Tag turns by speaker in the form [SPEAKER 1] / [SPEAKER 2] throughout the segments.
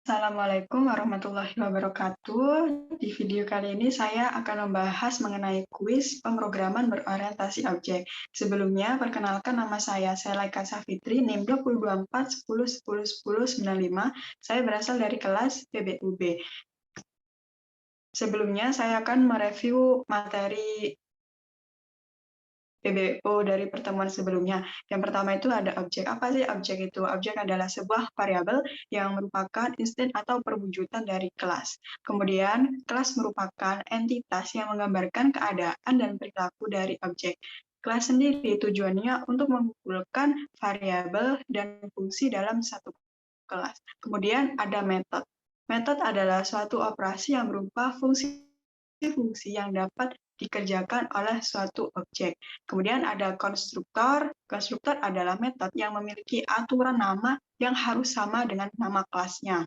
[SPEAKER 1] Assalamualaikum warahmatullahi wabarakatuh. Di video kali ini saya akan membahas mengenai kuis pemrograman berorientasi objek. Sebelumnya, perkenalkan nama saya Selaika Safitri, NIM 2024 10 10 10 95. Saya berasal dari kelas PBUB. Sebelumnya, saya akan mereview materi PBO dari pertemuan sebelumnya. Yang pertama itu ada objek. Apa sih objek itu? Objek adalah sebuah variabel yang merupakan instan atau perwujudan dari kelas. Kemudian, kelas merupakan entitas yang menggambarkan keadaan dan perilaku dari objek. Kelas sendiri tujuannya untuk mengumpulkan variabel dan fungsi dalam satu kelas. Kemudian ada metode. Metode adalah suatu operasi yang berupa fungsi yang dapat dikerjakan oleh suatu objek. Kemudian ada konstruktor. Konstruktor adalah metode yang memiliki aturan nama yang harus sama dengan nama kelasnya.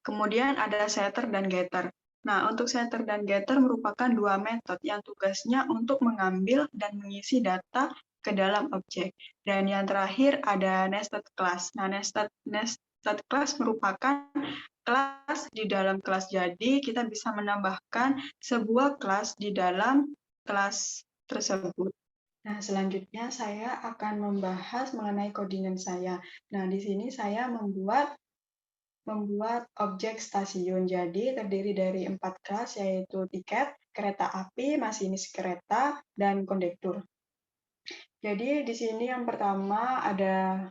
[SPEAKER 1] Kemudian ada setter dan getter. Nah, untuk setter dan getter merupakan dua metode yang tugasnya untuk mengambil dan mengisi data ke dalam objek. Dan yang terakhir ada nested class. Nah, nested class merupakan kelas di dalam kelas. Jadi, kita bisa menambahkan sebuah kelas di dalam kelas tersebut. Nah, selanjutnya saya akan membahas mengenai codingan saya. Nah, di sini saya membuat objek stasiun. Jadi, terdiri dari 4 kelas, yaitu tiket, kereta api, masinis kereta, dan kondektur. Jadi, di sini yang pertama ada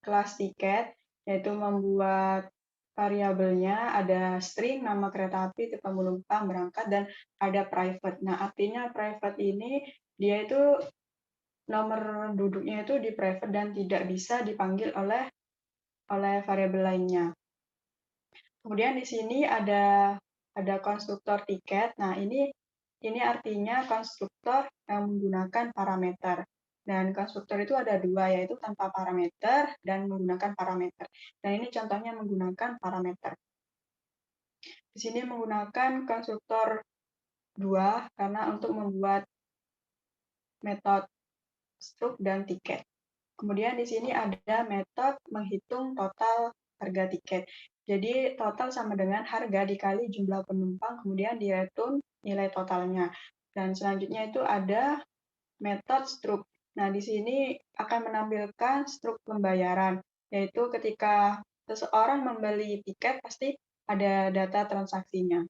[SPEAKER 1] kelas tiket, yaitu membuat variabelnya, ada string, nama kereta api, tipe penumpang, berangkat, dan ada private. Nah, artinya private ini, dia itu nomor duduknya itu di private dan tidak bisa dipanggil oleh variabel lainnya. Kemudian di sini ada konstruktor tiket. Nah, ini artinya konstruktor yang menggunakan parameter. Dan konstruktor itu ada dua, yaitu tanpa parameter dan menggunakan parameter. Dan ini contohnya menggunakan parameter. Di sini menggunakan konstruktor 2 karena untuk membuat metode struk dan tiket. Kemudian di sini ada metode menghitung total harga tiket. Jadi total sama dengan harga dikali jumlah penumpang, kemudian direturn nilai totalnya. Dan selanjutnya itu ada metode struk. Nah, di sini akan menampilkan struk pembayaran, yaitu ketika seseorang membeli tiket pasti ada data transaksinya.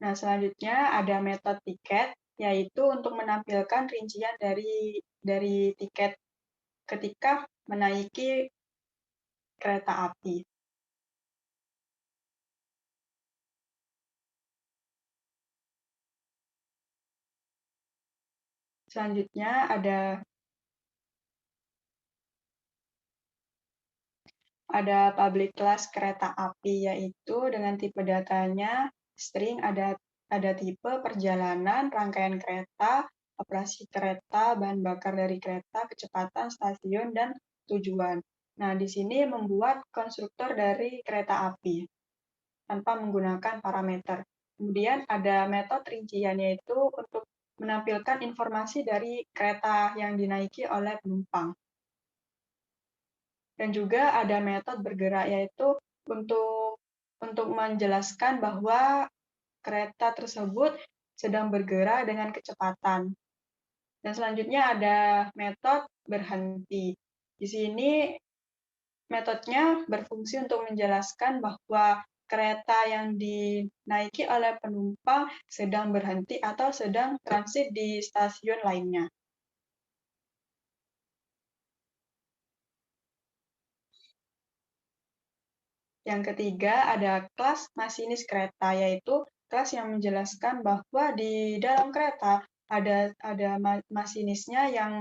[SPEAKER 1] Nah, selanjutnya ada metode tiket, yaitu untuk menampilkan rincian dari tiket ketika menaiki kereta api. Selanjutnya ada public class kereta api, yaitu dengan tipe datanya string, ada tipe perjalanan, rangkaian kereta, operasi kereta, bahan bakar dari kereta, kecepatan, stasiun, dan tujuan. Nah, di sini membuat konstruktor dari kereta api tanpa menggunakan parameter. Kemudian ada metode rincian, yaitu untuk menampilkan informasi dari kereta yang dinaiki oleh penumpang. Dan juga ada metode bergerak, yaitu untuk menjelaskan bahwa kereta tersebut sedang bergerak dengan kecepatan. Dan selanjutnya ada metode berhenti. Di sini metodenya berfungsi untuk menjelaskan bahwa kereta yang dinaiki oleh penumpang sedang berhenti atau sedang transit di stasiun lainnya. Yang ketiga ada kelas masinis kereta, yaitu kelas yang menjelaskan bahwa di dalam kereta ada masinisnya yang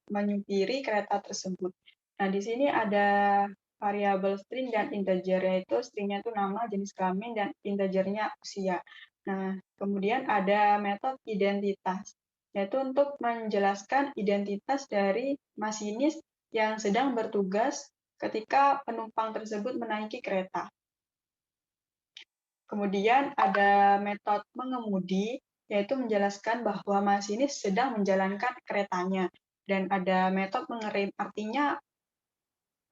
[SPEAKER 1] menyupiri kereta tersebut. Nah, di sini ada variabel string dan integer, yaitu stringnya itu nama, jenis kelamin, dan integernya usia. Nah, kemudian ada metode identitas, yaitu untuk menjelaskan identitas dari masinis yang sedang bertugas ketika penumpang tersebut menaiki kereta. Kemudian ada metode mengemudi, yaitu menjelaskan bahwa masinis sedang menjalankan keretanya. Dan ada metode mengerem, artinya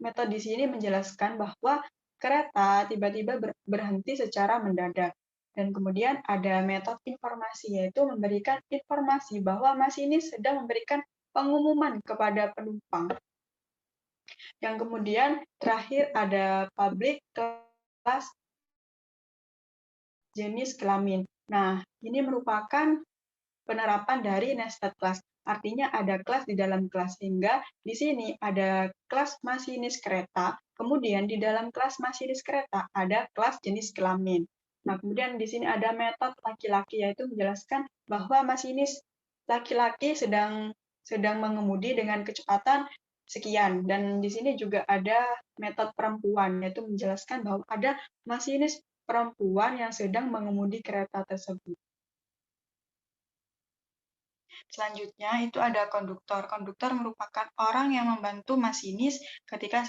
[SPEAKER 1] metode di sini menjelaskan bahwa kereta tiba-tiba berhenti secara mendadak. Dan kemudian ada metode informasi, yaitu memberikan informasi bahwa masinis sedang memberikan pengumuman kepada penumpang. Yang kemudian terakhir ada public class jenis kelamin. Nah, ini merupakan penerapan dari nested class. Artinya ada kelas di dalam kelas, sehingga di sini ada kelas masinis kereta, kemudian di dalam kelas masinis kereta ada kelas jenis kelamin. Nah, kemudian di sini ada metode laki-laki, yaitu menjelaskan bahwa masinis laki-laki sedang mengemudi dengan kecepatan sekian. Dan di sini juga ada metode perempuan, yaitu menjelaskan bahwa ada masinis perempuan yang sedang mengemudi kereta tersebut. Selanjutnya itu ada konduktor. Konduktor merupakan orang yang membantu masinis ketika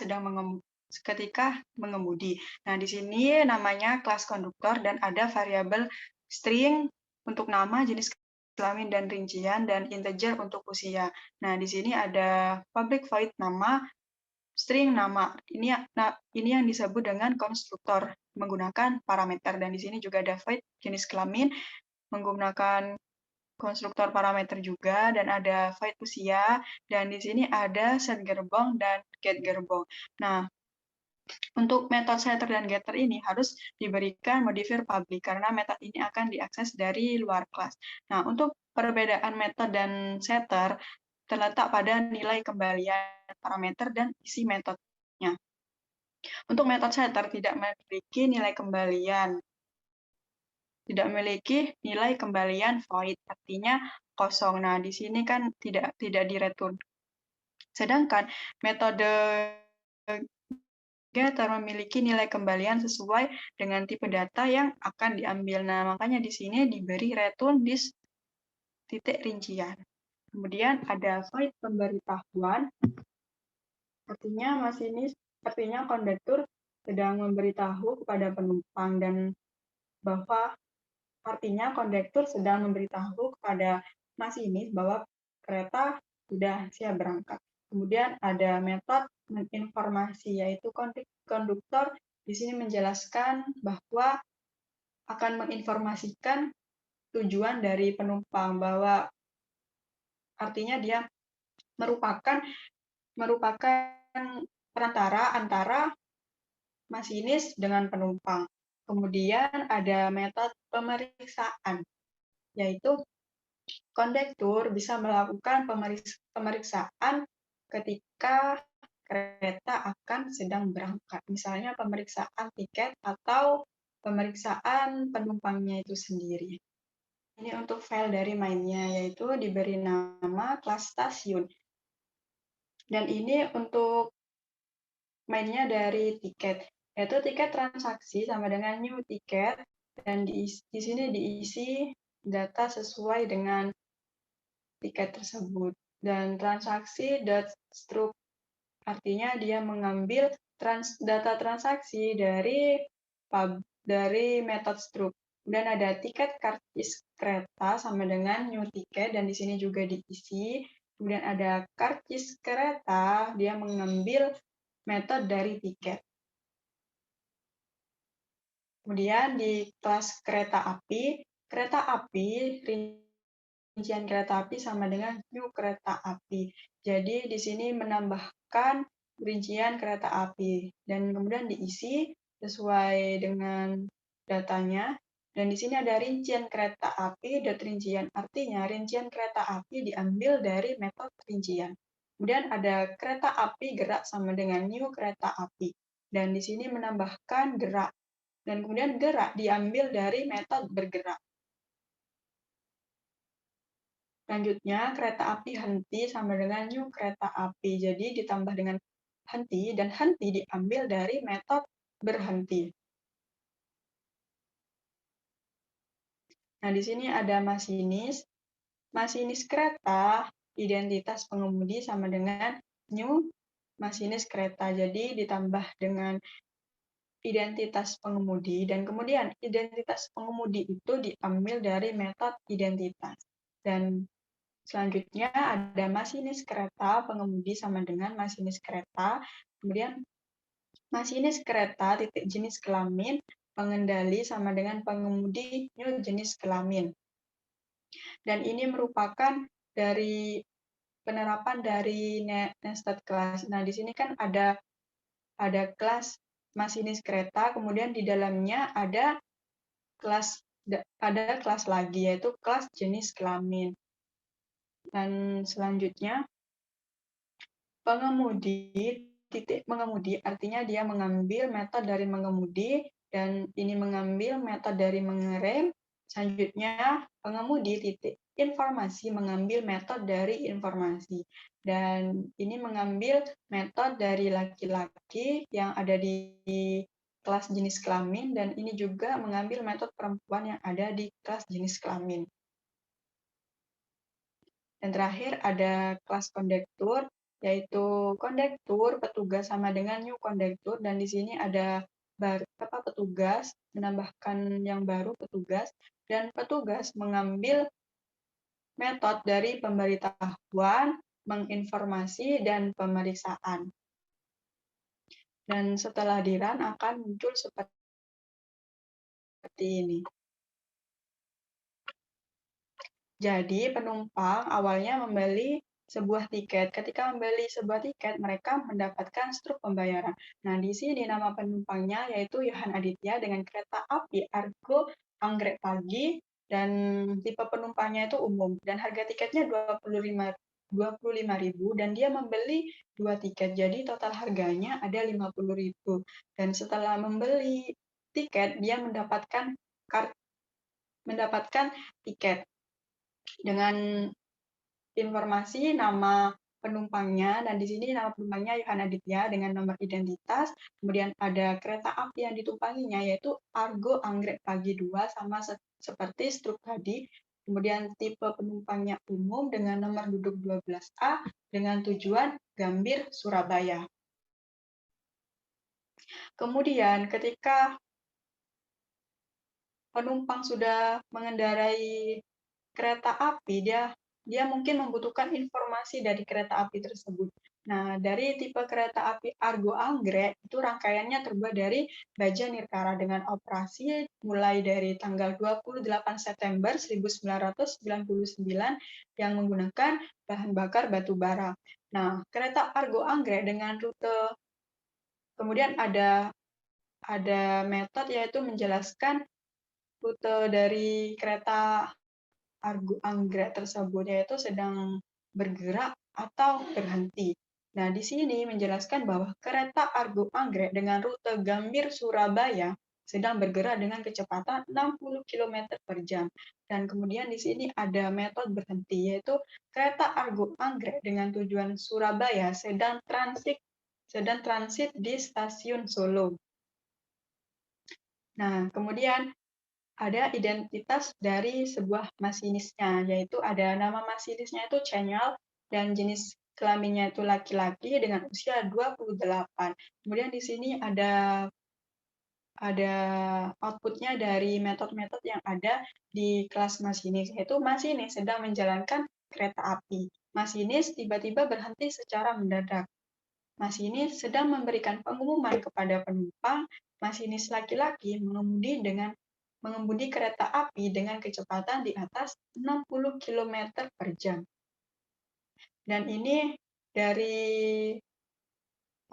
[SPEAKER 1] mengemudi. Nah, di sini namanya kelas konduktor dan ada variabel string untuk nama, jenis kelamin dan rincian, dan integer untuk usia. Nah, di sini ada public void nama, string nama. Ini yang disebut dengan konstruktor menggunakan parameter, dan di sini juga ada void jenis kelamin menggunakan konstruktor parameter juga, dan ada void usia, dan di sini ada set gerbong dan get gerbong. Nah, untuk metode setter dan getter ini harus diberikan modifier public, karena metode ini akan diakses dari luar kelas. Nah, untuk perbedaan metode dan setter terletak pada nilai kembalian parameter dan isi metodenya. Untuk metode setter tidak memiliki nilai kembalian, void, artinya kosong. Nah, di sini kan tidak direturn. Sedangkan metode getter memiliki nilai kembalian sesuai dengan tipe data yang akan diambil. Nah, makanya di sini diberi return this titik rincian. Kemudian ada void pemberitahuan, artinya kondektur sedang memberitahu kepada penumpang, dan bahwa artinya kondektur sedang memberitahu kepada masinis bahwa kereta sudah siap berangkat. Kemudian ada metode menginformasi, yaitu konduktor di sini menjelaskan bahwa akan menginformasikan tujuan dari penumpang, bahwa artinya dia merupakan perantara antara masinis dengan penumpang. Kemudian ada metode pemeriksaan, yaitu kondektur bisa melakukan pemeriksaan ketika kereta akan sedang berangkat. Misalnya pemeriksaan tiket atau pemeriksaan penumpangnya itu sendiri. Ini untuk file dari mainnya, yaitu diberi nama kelas stasiun. Dan ini untuk mainnya dari tiket, yaitu tiket transaksi sama dengan new tiket, dan di sini diisi data sesuai dengan tiket tersebut. Dan transaksi.struct, artinya dia mengambil data transaksi dari metode struct. Dan ada tiket karcis kereta sama dengan new tiket, dan di sini juga diisi. Kemudian ada karcis kereta, dia mengambil metode dari tiket. Kemudian di kelas kereta api rincian kereta api sama dengan new kereta api. Jadi di sini menambahkan rincian kereta api, dan kemudian diisi sesuai dengan datanya. Dan di sini ada rincian kereta api, rincian, artinya rincian kereta api diambil dari metode rincian. Kemudian ada kereta api gerak sama dengan new kereta api. Dan di sini menambahkan gerak. Dan kemudian gerak diambil dari metode bergerak. Selanjutnya, kereta api henti sama dengan new kereta api. Jadi ditambah dengan henti, dan henti diambil dari metode berhenti. Nah, di sini ada masinis. Masinis kereta, identitas pengemudi sama dengan new masinis kereta. Jadi ditambah dengan identitas pengemudi, dan kemudian identitas pengemudi itu diambil dari metode identitas. Dan selanjutnya ada masinis kereta, pengemudi sama dengan masinis kereta. Kemudian masinis kereta titik jenis kelamin, pengendali sama dengan pengemudi new jenis kelamin. Dan ini merupakan dari penerapan dari nested class. Nah, di sini kan ada kelas masinis kereta, kemudian di dalamnya ada kelas lagi, yaitu kelas jenis kelamin. Dan selanjutnya, mengemudi artinya dia mengambil metode dari mengemudi, dan ini mengambil metode dari mengerem. Selanjutnya, pengemudi informasi mengambil metode dari informasi. Dan ini mengambil metode dari laki-laki yang ada di kelas jenis kelamin, dan ini juga mengambil metode perempuan yang ada di kelas jenis kelamin. Dan terakhir ada kelas kondektur, yaitu kondektur, petugas sama dengan new kondektur, dan di sini ada petugas, menambahkan yang baru petugas, dan petugas mengambil metode dari pemberitahuan, menginformasi, dan pemeriksaan. Dan setelah dirun akan muncul seperti ini. Jadi penumpang awalnya membeli sebuah tiket. Ketika membeli sebuah tiket, mereka mendapatkan struk pembayaran. Nah, di sini nama penumpangnya yaitu Yohan Aditya dengan kereta api Argo Anggrek Pagi, dan tipe penumpangnya itu umum. Dan harga tiketnya 25.000 dan dia membeli 2 tiket. Jadi total harganya ada 50.000. Dan setelah membeli tiket, dia mendapatkan tiket dengan informasi nama penumpangnya, dan di sini nama penumpangnya Yohan Aditya dengan nomor identitas, kemudian ada kereta api yang ditumpanginya yaitu Argo Anggrek Pagi 2 sama seperti struk tadi, kemudian tipe penumpangnya umum dengan nomor duduk 12A dengan tujuan Gambir, Surabaya. Kemudian ketika penumpang sudah mengendarai kereta api, dia mungkin membutuhkan informasi dari kereta api tersebut. Nah, dari tipe kereta api Argo Anggrek, itu rangkaiannya terbuat dari baja nirkara dengan operasi mulai dari tanggal 28 September 1999 yang menggunakan bahan bakar batu bara. Nah, kereta Argo Anggrek dengan rute, kemudian ada metode yaitu menjelaskan rute dari kereta Argo Anggrek tersebut, yaitu sedang bergerak atau berhenti. Nah, di sini menjelaskan bahwa kereta Argo Anggrek dengan rute Gambir Surabaya sedang bergerak dengan kecepatan 60 km per jam. Dan kemudian di sini ada metode berhenti, yaitu kereta Argo Anggrek dengan tujuan Surabaya sedang transit di stasiun Solo. Nah, kemudian ada identitas dari sebuah masinisnya, yaitu ada nama masinisnya itu Channel, dan jenis kelaminnya itu laki-laki dengan usia 28. Kemudian di sini ada outputnya dari metode-metode yang ada di kelas masinis, yaitu masinis sedang menjalankan kereta api. Masinis tiba-tiba berhenti secara mendadak. Masinis sedang memberikan pengumuman kepada penumpang. Masinis laki-laki mengemudi kereta api dengan kecepatan di atas 60 km per jam. Dan ini dari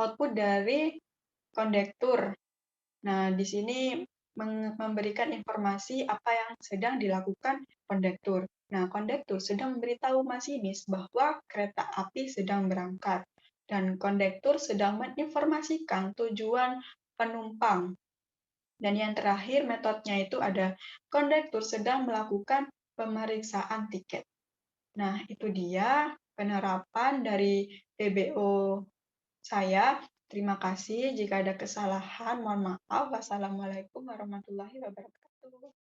[SPEAKER 1] output dari kondektur. Nah, di sini memberikan informasi apa yang sedang dilakukan kondektur. Nah, kondektur sedang memberitahu masinis bahwa kereta api sedang berangkat. Dan kondektur sedang menginformasikan tujuan penumpang. Dan yang terakhir metodenya itu ada kondektur sedang melakukan pemeriksaan tiket. Nah, itu dia penerapan dari DBO saya. Terima kasih. Jika ada kesalahan, mohon maaf. Wassalamualaikum warahmatullahi wabarakatuh.